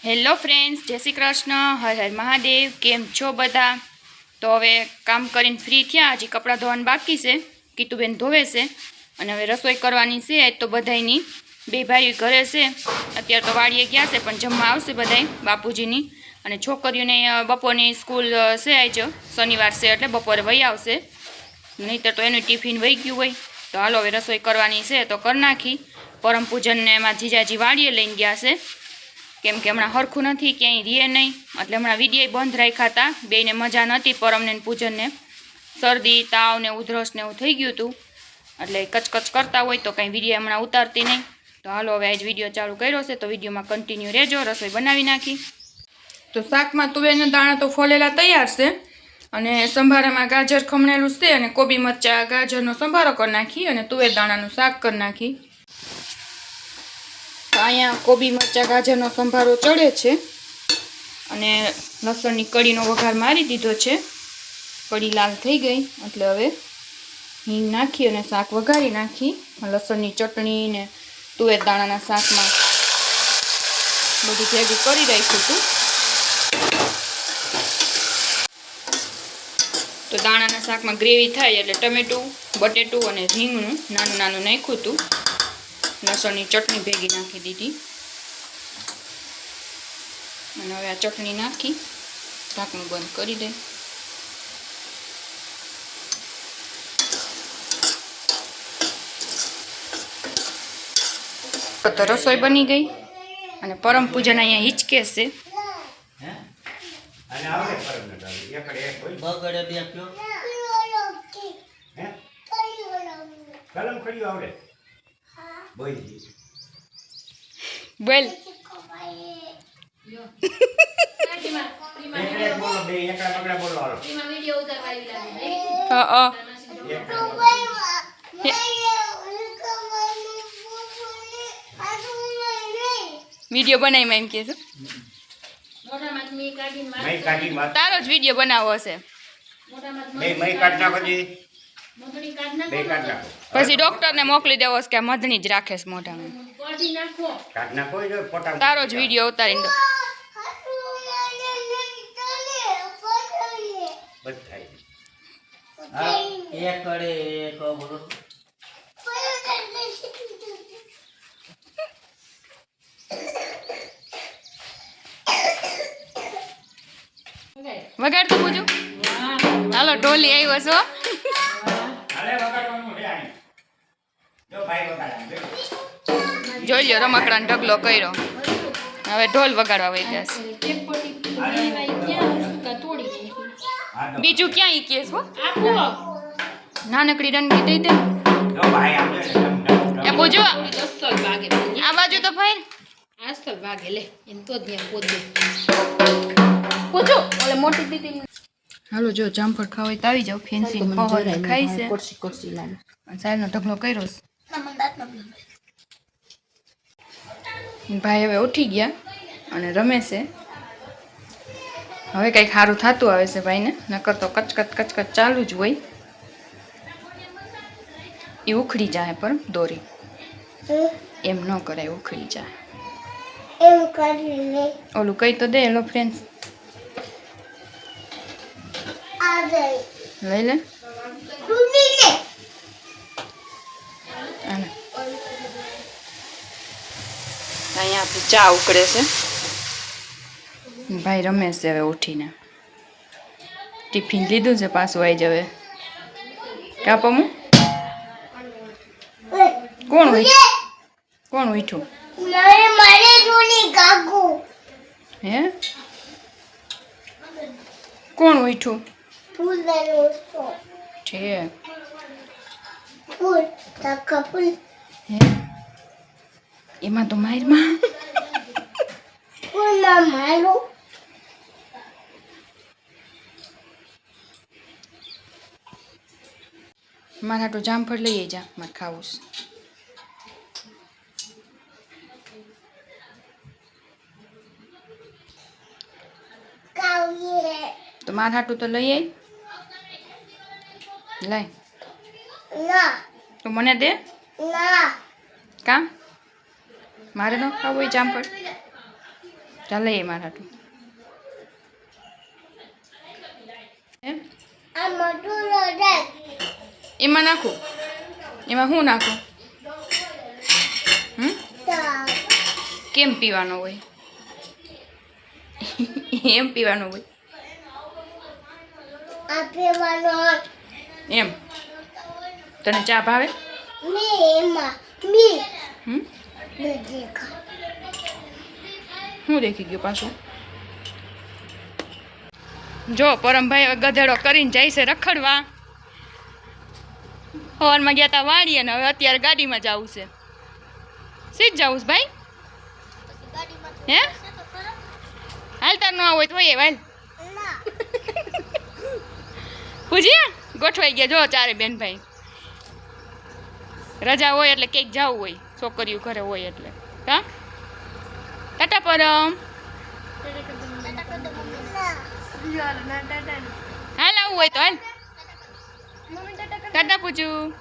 Hello friends, જય શ્રી કૃષ્ણ, હર હર મહાદેવ। કેમ છો બધા? તો હવે કામ કરીને ફ્રી થયા, હજી કપડાં ધોવાનું બાકી છે, કીતુબેન ધોવે છે અને હવે રસોઈ કરવાની છે। તો બધાયની બે ભાઈ ઘરે છે, અત્યારે તો વાડીએ ગયા છે પણ જમવા આવશે બધાય બાપુજીની અને છોકરીઓને બપોરની સ્કૂલ છે, આજ શનિવાર છે એટલે બપોરે વહી આવશે, નહીંતર તો એનું ટિફિન વહી ગયું હોય। તો હાલો હવે રસોઈ કરવાની છે તો કરી નાખી। પરમ પૂજનને એમાં જીજાજી વાડીએ લઈને ગયા છે, કેમ કે હમણાં હરખું નથી, ક્યાંય રીએ નહીં, એટલે હમણાં વિડીયો બંધ રાખ્યા હતા। બેયને મજા નહોતી, પરમને પૂજનને શરદી તાવ ને ઉધરસ ને એવું થઈ ગયું હતું, એટલે કચકચ કરતા હોય તો કંઈ વિડીયો હમણાં ઉતારતી નહીં। તો હાલો હવે આજ વિડીયો ચાલુ કર્યો છે, તો વિડીયોમાં કન્ટિન્યુ રહેજો। રસોઈ બનાવી નાખી। તો શાકમાં તુવેરના દાણા તો ફોલેલા તૈયાર છે અને સંભારામાં ગાજર ખમણેલું છે અને કોબી મરચાં ગાજરનો સંભારો કરી નાખી અને તુવેર દાણાનું શાક કરી નાખી। અહીંયા કોબી મરચાં ગાજરનો સંભારો ચડે છે અને લસણની કઢીનો વઘાર મારી દીધો છે। કઢી લાલ થઈ ગઈ એટલે હવે હિંગ નાખી અને શાક વઘારી નાખી। લસણની ચટણી ને તુવેર દાણાના શાકમાં બધું ભેગું કરી રાખ્યું હતું। તો દાણાના શાકમાં ગ્રેવી થાય એટલે ટમેટું બટેટું અને રીંગણું નાનું નાનું નાખ્યું હતું, લસણની ચટણી ભેગી નાખી દીધી અને હવે આ ચટણી નાખી ઢાંકણું બંધ કરી દે। તો રસોઈ બની ગઈ અને પરમ પૂજન અહીંયા હિચકે છે। બોલ વિડીયો બનાવી એમ કે છે, તારો જ વિડીયો બનાવવો હશે, પછી ડોક્ટરને મોકલી દેવો કે મધની જ રાખે છે મોઢામાં, તારો જ વિડીયો ઉતારીને વગાડ તો પૂછું। હાલો ઢોલી આવ્યો છો, જોઈ લો રમકડાનો ઢગલો કર્યો, હવે ઢોલ વગાડવા વહી ગયા છે। બીજું ક્યાં ઈ કેસ નાનકડી રનગી દઈ દે એ પૂછો આ બાજુ તો ભાઈ આસ્તલ ભાગે લે એમ તો જ પૂછો ઓલે મોટી દીદી। હાલો જો જામફળ ખાવા તો આવી જાવ, ફેન્સી પહોર ખાઈ છે, કુર્સી લાગે સાહેબનો ઢગલો કર્યો છે। ભાઈ હવે ઉઠી ગયા અને રમે છે, હવે કંઈક સારું થતું આવે છે ભાઈને, નકર તો કચકચ કચકચ ચાલુ જ હોય। એ ઉખડી જાય પર દોરી એમ ન કરાય, ઉખડી જાય ઓલું કઈ તો દે। હેલો ફ્રેન્ડ્સ લઈ લે અહીંયા આપણી ચા ઉકળે છે, ભાઈ રમે છે હવે ઉઠીને, ટિફિન લીધું છે, પાછું આવી જવે કાપમું કોણ હોય કોણ ઉઠ્યું હે કોણ ઉઠ્યું છે એમાં તો મારમાં મારા તો જામફળ લઈ જા, મારે ખાવું છે। તો મારા હાટું તો લઈ આવી લઈ તો મને દે કા મારે ન ખાવું હોય જામફળ ચાલ લઈએ મારા હાટું. એમાં નાખું. એમાં શું નાખું? કેમ પીવાનો હોય? એમ પીવાનું હોય એમ. તને ચા ભાવે? હું દેખી ગયો પાછું. જો પરમભાઈ હવે ગધેડો કરીને જાય છે રખડવા. સવારમાં ગયા તા વાડીએ ને હવે અત્યારે ગાડીમાં જવું છે. સીધ જવું છે ભાઈ? હે હાલતા ન હોય તો હોય વાલ પૂછ્યા ગોઠવાઈ ગયા જો ચારે બેન ભાઈ. રજા હોય એટલે ક્યાંક જવું હોય, છોકરીઓ ઘરે હોય એટલે. હા ટાટા પરમ. હાલ આવું હોય તો હાલ ટાટા પૂછું.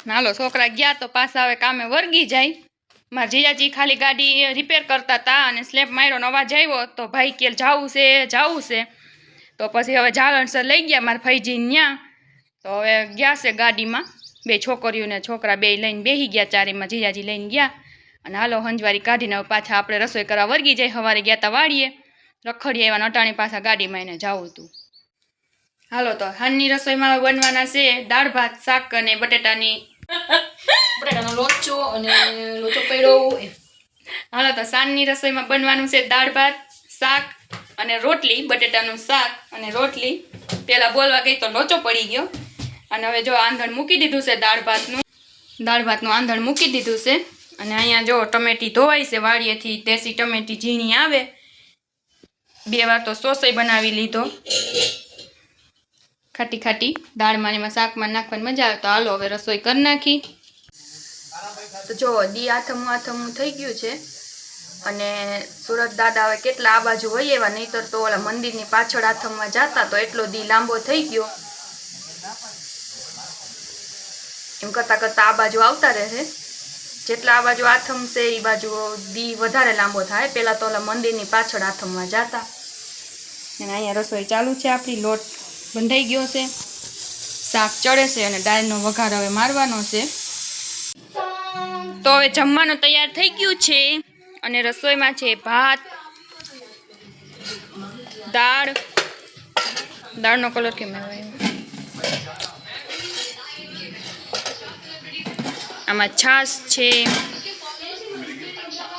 હાલો છોકરા ગયા તો પાછા હવે કામે વર્ગી જાય. મારા જીજાજી ખાલી ગાડી રિપેર કરતા હતા અને સ્લેબ માર્યો અવાજ આવ્યો તો ભાઈ કે જાવું છે તો પછી હવે જાળણસર લઈ ગયા મારા ભાઈજી ત્યાં. તો હવે ગયા છે ગાડીમાં. બે છોકરીઓને છોકરા બે લઈને બેસી ગયા. ચારેમાં જીજાજી લઈને ગયા અને હાલો હંજવારી કાઢીને હવે પાછા આપણે રસોઈ કરવા વર્ગી જાય. સવારે ગયા તા વાડીએ રખડી આવ્યા અટાણી પાછા ગાડીમાં એને જાવું હતું. હાલો તો હાનની રસોઈમાં બનવાના છે દાળ ભાત, શાક અને બટાટાનો લોચો અને લોચો પડ્યો. હાલો તો સાંજની રસોઈમાં બનવાનું છે દાળ ભાત, શાક અને રોટલી. બટેટાનું શાક અને રોટલી. પેલા બોલવા ગઈ તો લોચો પડી ગયો અને હવે જો આંધણ મૂકી દીધું છે દાળ ભાતનું આંધણ મૂકી દીધું છે. અને અહીંયા જો ટમેટી ધોવાય છે વાડીએથી, દેશી ટમેટી ઝીણી આવે. 2 વાર તો સોસઈ બનાવી લીધો. ખાટી ખાટી દાળમાં એમાં શાકમાં નાખવાની મજા આવે. તો હાલો હવે રસોઈ કરી નાખી. તો જો દી આથમું થઈ ગયું છે અને સુરત દાદા હવે કેટલા આ બાજુ હોય એવા, નહીતર તો ઓલા મંદિરની પાછળ આથમમાં જતા તો એટલો દી લાંબો થઈ ગયો. એમ કરતાં કરતાં આ બાજુ આવતા રહે. જેટલા આ બાજુ આથમ છે એ બાજુ દી વધારે લાંબો થાય. પહેલાં તો ઓલા મંદિરની પાછળ આથમમાં જતા. અને અહીંયા રસોઈ ચાલુ છે આપણી. લોટ બંધાઈ ગયો છે, શાક ચડે છે અને દાળનો વઘાર હવે મારવાનો છે. તો હવે જમવાનું તૈયાર થઈ ગયું છે અને રસોઈમાં છે ભાત, દાળનો કલર કેમ આવ્યો? આમાં છાશ છે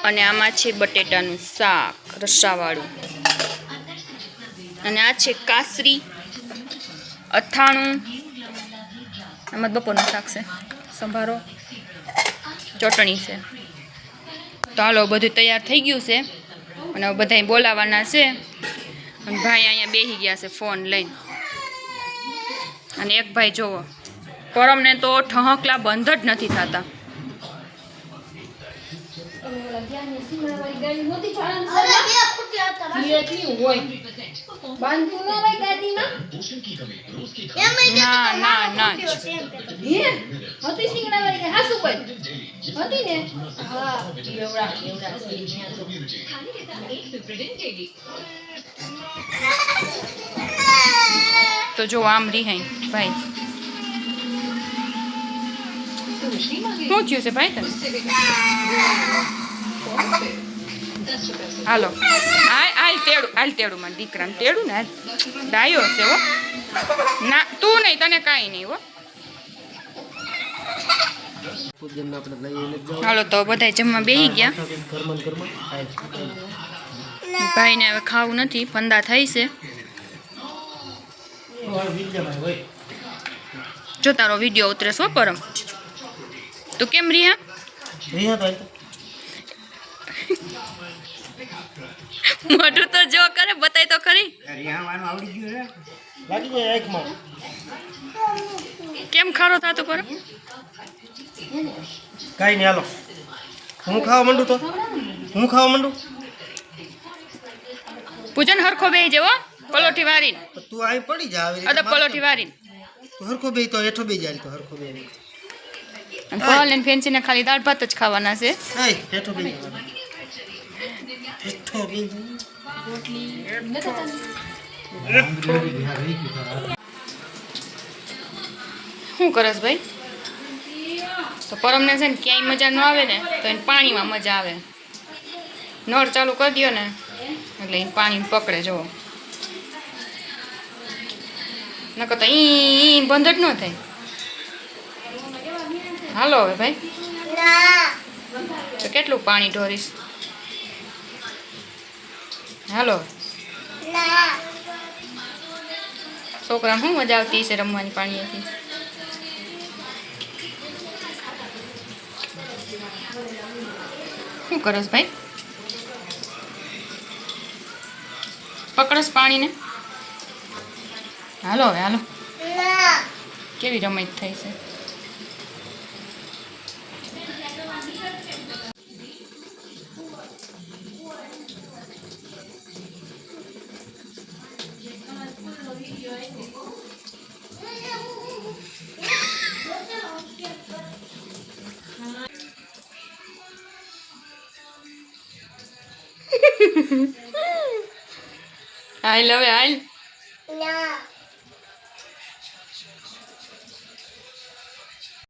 અને આમાં છે બટેટાનું શાક રસાવાળું અને આ છે કાસરી, અથાણું. આમાં બપોરનું શાક છે, સંભારો, ચટણી છે. તો હાલો બધું તૈયાર થઈ ગયું છે અને હવે બધાય બોલાવાના છે. અને ભાઈ અહીંયા બેસી ગયા છે ફોન લઈને. અને એક ભાઈ જોવો પરમને તો ઠહકલા બંધ જ નથી થતા. તો જો આમ રિહાઈ ભાઈ શું થયું છે ભાઈ તને? હાલો હાલ તેડું મારા દીકરાને તેડું ને. ડાયો છે હો. ના તું નહીં, તને કાંઈ નહીં હો. હાલો તો બધા જમવા બેસી ગયા. ભાઈને હવે ખાવું નથી, ફંદા થાય છે. જો તારો વિડીયો ઉતરે છો પરમ. તું કેમ રિયા? મોઢું તો જો કરે, બતાય તો ખરી. કેમ ખારો થતો પરમ? કઈ નહીં હાલો. હું ખાવા માંડું તો હું ખાવા માંડું પૂજન હરખો બે જેવો પલોઠી વારીને તો તું અહીં પડી જા આવી અદબ પલોઠી વારીને તું હરખો બે તો હેઠો બે જાય તો હરખો બે અને પલ અને ફેન્સીને ખાલી દાળ ભાત જ ખાવાના છે હાય હેઠો બે હેઠો બે શું કરસ ભાઈ તો પરમને છે ને ક્યાંય મજા ન આવે ને તો એને પાણીમાં મજા આવે નળ ચાલુ કરી દો ને એટલે એને પાણી પકડે જુઓ નકર તો ઈ બંધ જ ન થાય હાલો હવે ભાઈ તો કેટલું પાણી ઢોરીશ હાલો છોકરાને શું મજા આવતી છે રમવાની પાણીથી શું કરસ ભાઈ પકડસ પાણીને હાલો હવે હાલો કેવી રમત થઈ છે હાલ હવે હાલ